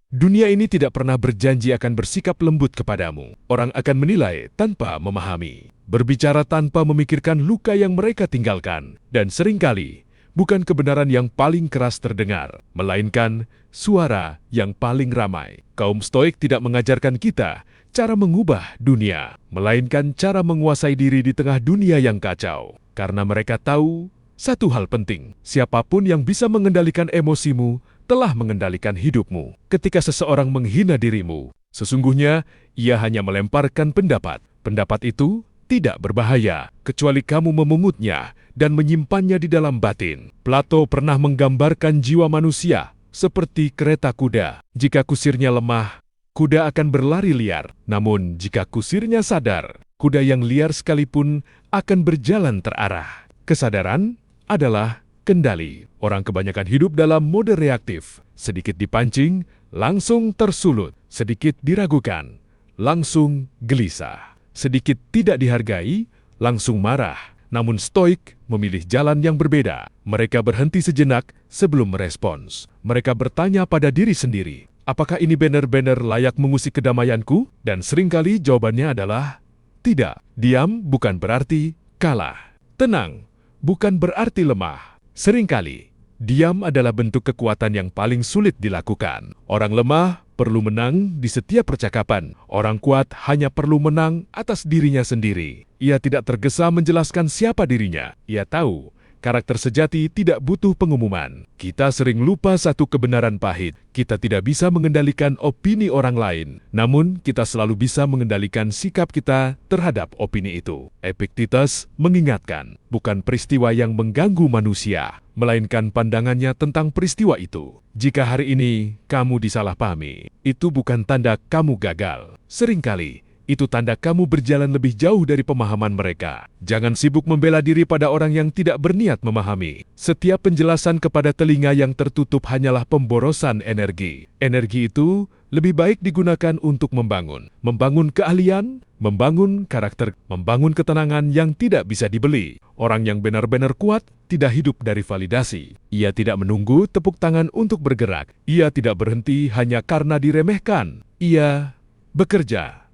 Dunia ini tidak pernah berjanji akan bersikap lembut kepadamu. Orang akan menilai tanpa memahami, berbicara tanpa memikirkan luka yang mereka tinggalkan, dan seringkali bukan kebenaran yang paling keras terdengar, melainkan suara yang paling ramai. Kaum Stoik tidak mengajarkan kita cara mengubah dunia, melainkan cara menguasai diri di tengah dunia yang kacau. Karena mereka tahu satu hal penting, siapapun yang bisa mengendalikan emosimu telah mengendalikan hidupmu. Ketika seseorang menghina dirimu, sesungguhnya ia hanya melemparkan pendapat. Pendapat itu tidak berbahaya, kecuali kamu memungutnya dan menyimpannya di dalam batin. Plato pernah menggambarkan jiwa manusia seperti kereta kuda. Jika kusirnya lemah, kuda akan berlari liar. Namun jika kusirnya sadar, kuda yang liar sekalipun akan berjalan terarah. Kesadaran adalah kendali. Orang kebanyakan hidup dalam mode reaktif. Sedikit dipancing, langsung tersulut. Sedikit diragukan, langsung gelisah. Sedikit tidak dihargai, langsung marah. Namun Stoik memilih jalan yang berbeda. Mereka berhenti sejenak sebelum merespons. Mereka bertanya pada diri sendiri, apakah ini benar-benar layak mengusik kedamaianku? Dan seringkali jawabannya adalah tidak. Diam bukan berarti kalah. Tenang bukan berarti lemah. Seringkali, diam adalah bentuk kekuatan yang paling sulit dilakukan. Orang lemah perlu menang di setiap percakapan. Orang kuat hanya perlu menang atas dirinya sendiri. Ia tidak tergesa menjelaskan siapa dirinya. Ia tahu, karakter sejati tidak butuh pengumuman. Kita sering lupa satu kebenaran pahit. Kita tidak bisa mengendalikan opini orang lain. Namun, kita selalu bisa mengendalikan sikap kita terhadap opini itu. Epictetus mengingatkan, bukan peristiwa yang mengganggu manusia, melainkan pandangannya tentang peristiwa itu. Jika hari ini kamu disalahpahami, itu bukan tanda kamu gagal. Seringkali, itu tanda kamu berjalan lebih jauh dari pemahaman mereka. Jangan sibuk membela diri pada orang yang tidak berniat memahami. Setiap penjelasan kepada telinga yang tertutup hanyalah pemborosan energi. Energi itu lebih baik digunakan untuk membangun. Membangun keahlian, membangun karakter, membangun ketenangan yang tidak bisa dibeli. Orang yang benar-benar kuat tidak hidup dari validasi. Ia tidak menunggu tepuk tangan untuk bergerak. Ia tidak berhenti hanya karena diremehkan. Ia bekerja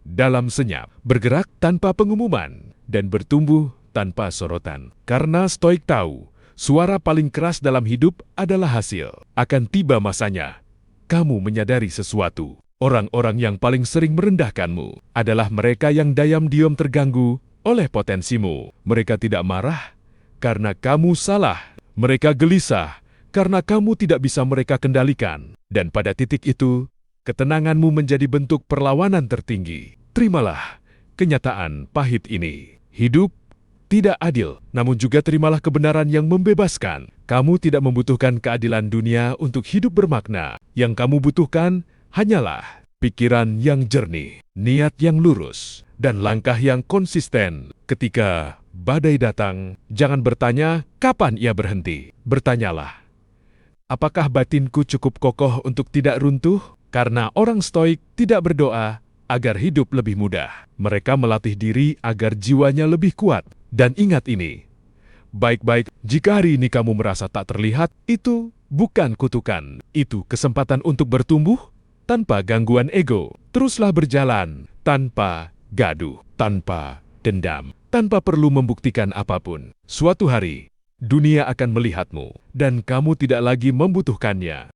dalam senyap, bergerak tanpa pengumuman, dan bertumbuh tanpa sorotan. Karena Stoik tahu, suara paling keras dalam hidup adalah hasil. Akan tiba masanya, kamu menyadari sesuatu. Orang-orang yang paling sering merendahkanmu adalah mereka yang diam-diam terganggu oleh potensimu. Mereka tidak marah karena kamu salah. Mereka gelisah karena kamu tidak bisa mereka kendalikan. Dan pada titik itu, ketenanganmu menjadi bentuk perlawanan tertinggi. Terimalah kenyataan pahit ini. Hidup tidak adil, namun juga terimalah kebenaran yang membebaskan. Kamu tidak membutuhkan keadilan dunia untuk hidup bermakna. Yang kamu butuhkan hanyalah pikiran yang jernih, niat yang lurus, dan langkah yang konsisten. Ketika badai datang, jangan bertanya kapan ia berhenti. Bertanyalah, apakah batinku cukup kokoh untuk tidak runtuh? Karena orang Stoik tidak berdoa agar hidup lebih mudah. Mereka melatih diri agar jiwanya lebih kuat. Dan ingat ini, baik-baik jika hari ini kamu merasa tak terlihat, itu bukan kutukan. Itu kesempatan untuk bertumbuh tanpa gangguan ego. Teruslah berjalan tanpa gaduh, tanpa dendam, tanpa perlu membuktikan apapun. Suatu hari, dunia akan melihatmu dan kamu tidak lagi membutuhkannya.